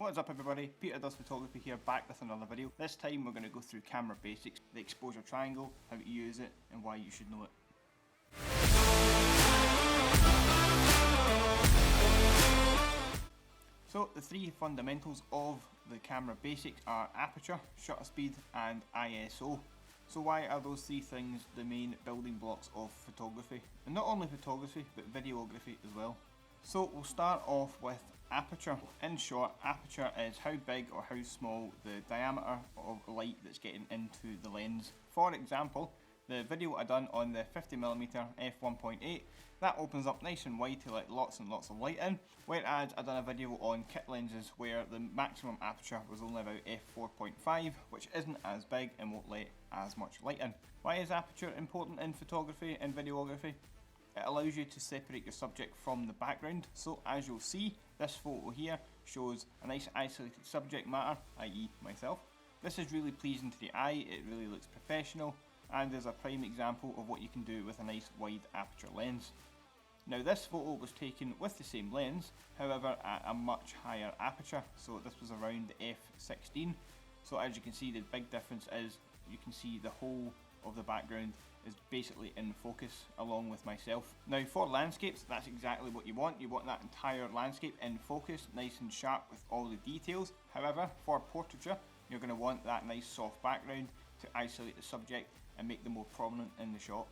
What is up everybody, Peter Does Photography here, back with another video. This time we're going to go through camera basics, the exposure triangle, how to use it and why you should know it. So the three fundamentals of the camera basics are aperture, shutter speed and ISO. So why are those three things the main building blocks of photography? And not only photography but videography as well. So we'll start off with aperture. In short, aperture is how big or how small the diameter of light that's getting into the lens. For example, the video I done on the 50mm f1.8, that opens up nice and wide to let lots and lots of light in, whereas I done a video on kit lenses where the maximum aperture was only about f4.5, which isn't as big and won't let as much light in. Why is aperture important in photography and videography? It allows you to separate your subject from the background. So as you'll see, this photo here shows a nice isolated subject matter, i.e. myself. This is really pleasing to the eye, it really looks professional, and is a prime example of what you can do with a nice wide aperture lens. Now this photo was taken with the same lens, however at a much higher aperture, so this was around f16. So as you can see, the big difference is you can see the whole of the background is basically in focus along with myself. Now for landscapes, that's exactly what you want. You want that entire landscape in focus, nice and sharp with all the details. However, for portraiture, you're going to want that nice soft background to isolate the subject and make them more prominent in the shot.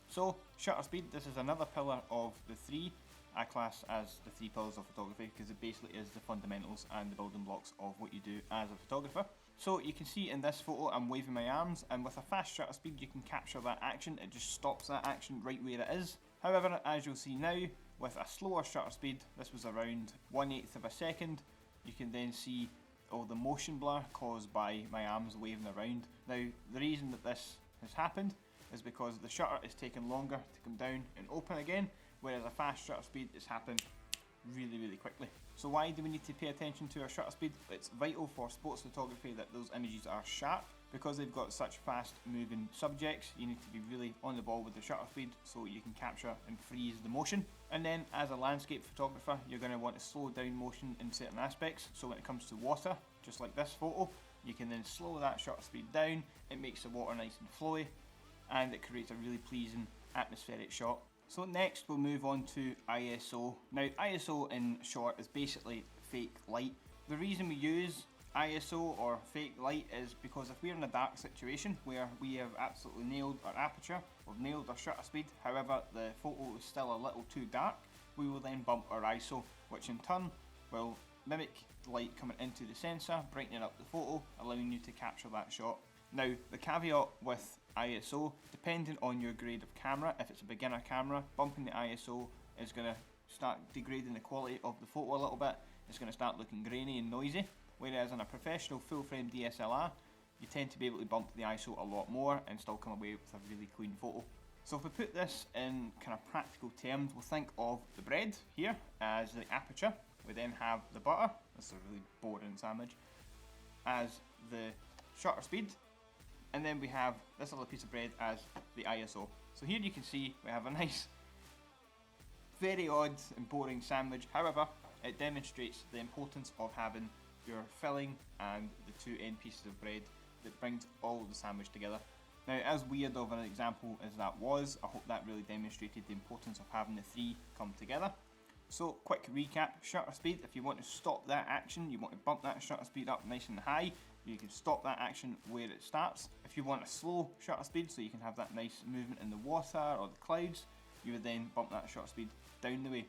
So shutter speed, this is another pillar of the three I class as the three pillars of photography because it basically is the fundamentals and the building blocks of what you do as a photographer. So you can see in this photo I'm waving my arms, and with a fast shutter speed you can capture that action, it just stops that action right where it is. However, as you'll see now, with a slower shutter speed, this was around 1/8 of a second, you can then see all the motion blur caused by my arms waving around. Now the reason that this has happened is because the shutter is taking longer to come down and open again, whereas a fast shutter speed is happening really quickly. So why do we need to pay attention to our shutter speed? It's vital for sports photography that those images are sharp. Because they've got such fast moving subjects, you need to be really on the ball with the shutter speed so you can capture and freeze the motion. And then as a landscape photographer, you're going to want to slow down motion in certain aspects. So when it comes to water, just like this photo, you can then slow that shutter speed down. It makes the water nice and flowy and it creates a really pleasing atmospheric shot. So next we'll move on to ISO. Now ISO in short is basically fake light. The reason we use ISO or fake light is because if we're in a dark situation where we have absolutely nailed our aperture, we've nailed our shutter speed, however the photo is still a little too dark, we will then bump our ISO, which in turn will mimic the light coming into the sensor, brightening up the photo, allowing you to capture that shot. Now the caveat with ISO, depending on your grade of camera, if it's a beginner camera, bumping the ISO is going to start degrading the quality of the photo a little bit. It's going to start looking grainy and noisy, whereas on a professional full frame DSLR you tend to be able to bump the ISO a lot more and still come away with a really clean photo. So if we put this in kind of practical terms, we'll think of the bread here as the aperture, we then have the butter, this is a really boring sandwich, as the shutter speed, and then we have this other piece of bread as the ISO. So here you can see we have a nice, very odd and boring sandwich. However, it demonstrates the importance of having your filling and the two end pieces of bread that brings all the sandwich together. Now as weird of an example as that was, I hope that really demonstrated the importance of having the three come together. So quick recap, shutter speed, if you want to stop that action, you want to bump that shutter speed up nice and high, you can stop that action where it starts. If you want a slow shutter speed so you can have that nice movement in the water or the clouds, you would then bump that shutter speed down the way.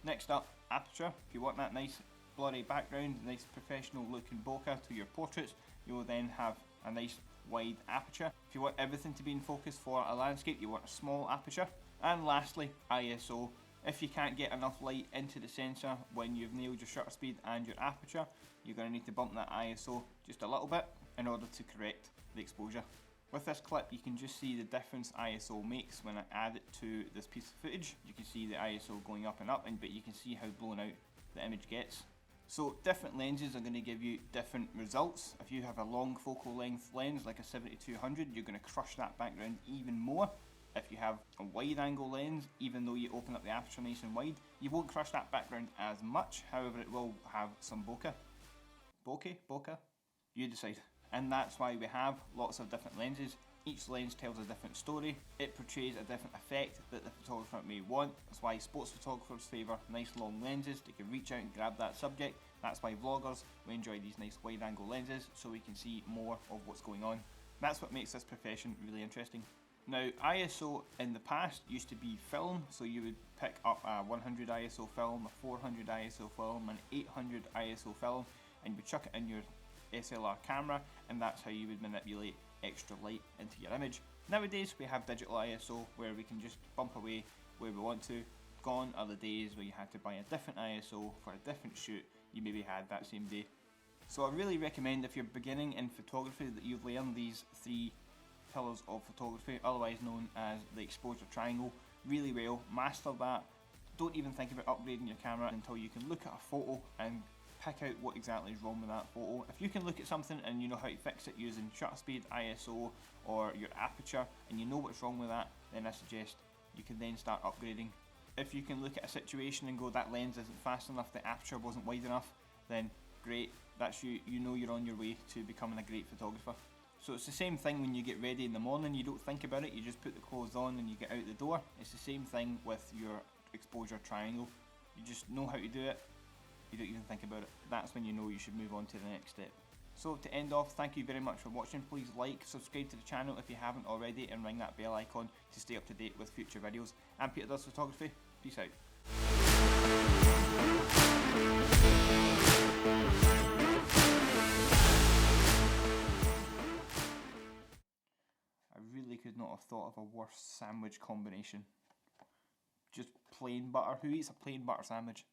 Next up, aperture, if you want that nice blurry background, nice professional looking bokeh to your portraits, you will then have a nice wide aperture. If you want everything to be in focus for a landscape, you want a small aperture. And lastly, ISO. If you can't get enough light into the sensor when you've nailed your shutter speed and your aperture, you're going to need to bump that ISO just a little bit in order to correct the exposure. With this clip you can just see the difference ISO makes when I add it to this piece of footage. You can see the ISO going up and up, but you can see how blown out the image gets. So different lenses are going to give you different results. If you have a long focal length lens like a 7200, you're going to crush that background even more. If you have a wide angle lens, even though you open up the aperture nice and wide, you won't crush that background as much, however it will have some bokeh. bokeh, you decide. And that's why we have lots of different lenses. Each lens tells a different story. It portrays a different effect that the photographer may want. That's why sports photographers favour nice long lenses. They can reach out and grab that subject. That's why vloggers, we enjoy these nice wide angle lenses so we can see more of what's going on. That's what makes this profession really interesting. Now, ISO in the past used to be film, so you would pick up a 100 ISO film, a 400 ISO film, an 800 ISO film, and you would chuck it in your SLR camera, and that's how you would manipulate extra light into your image. Nowadays we have digital ISO where we can just bump away where we want to. Gone are the days where you had to buy a different ISO for a different shoot you maybe had that same day. So I really recommend, if you're beginning in photography, that you've learned these 3 pillars of photography, otherwise known as the exposure triangle, really well. Master that. Don't even think about upgrading your camera until you can look at a photo and pick out what exactly is wrong with that photo. If you can look at something and you know how to fix it using shutter speed, ISO, or your aperture, and you know what's wrong with that, then I suggest you can then start upgrading. If you can look at a situation and go, that lens isn't fast enough, the aperture wasn't wide enough, then great, that's you know you're on your way to becoming a great photographer. So it's the same thing when you get ready in the morning. You don't think about it, you just put the clothes on and you get out the door. It's the same thing with your exposure triangle. You just know how to do it, you don't even think about it. That's when you know you should move on to the next step. So to end off, thank you very much for watching. Please like, subscribe to the channel if you haven't already, and ring that bell icon to stay up to date with future videos. I'm Peter Does Photography. Peace out. I really could not have thought of a worse sandwich combination. Just plain butter. Who eats a plain butter sandwich?